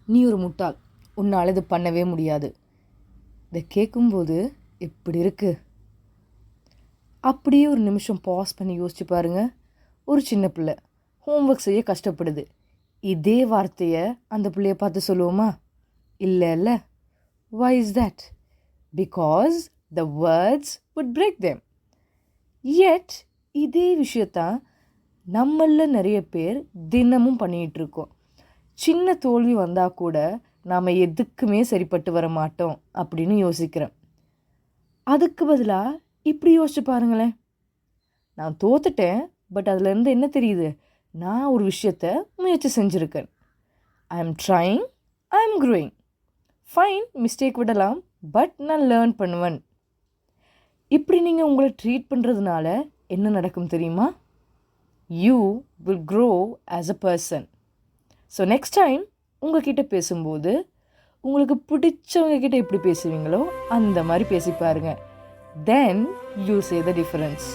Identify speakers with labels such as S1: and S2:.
S1: நீ ஒரு முட்டாள், உன்னால் இது பண்ணவே முடியாது. இதை கேட்கும்போது எப்படி இருக்கு? அப்படியே ஒரு நிமிஷம் பாஸ் பண்ணி யோசிச்சு பாருங்க. ஒரு சின்ன பிள்ளை ஹோம்ஒர்க் செய்ய கஷ்டப்படுது. இதே வார்த்தையை அந்த பிள்ளைய பார்த்து சொல்லுவோமா? இல்லை இல்லை. Why is that? Because the words would break them. Yet இதே விஷயத்தான் நம்மள நிறைய பேர் தினமும் பண்ணிகிட்டு இருக்கோம். சின்ன தோல்வி வந்தால் கூட நாம் எதுக்குமே சரிப்பட்டு வர மாட்டோம் அப்படின்னு யோசிக்கிறேன். அதுக்கு பதிலாக இப்படி யோசிச்சு பாருங்களேன். நான் தோத்துட்டேன், பட் அதுலேருந்து என்ன தெரியுது? நான் ஒரு விஷயத்தை முயற்சி செஞ்சுருக்கேன். I am trying, I am growing. Fine, mistake விடலாம், பட் நான் லேர்ன் பண்ணுவேன். இப்படி நீங்கள் உங்களை ட்ரீட் பண்ணுறதுனால என்ன நடக்கும் தெரியுமா? You will grow as a person. So next time உங்ககிட்ட பேசும்போது உங்களுக்கு பிடிச்சவங்க கிட்ட எப்படி பேசுவீங்களோ அந்த மாதிரி பேசி பாருங்கள். Then you say the difference.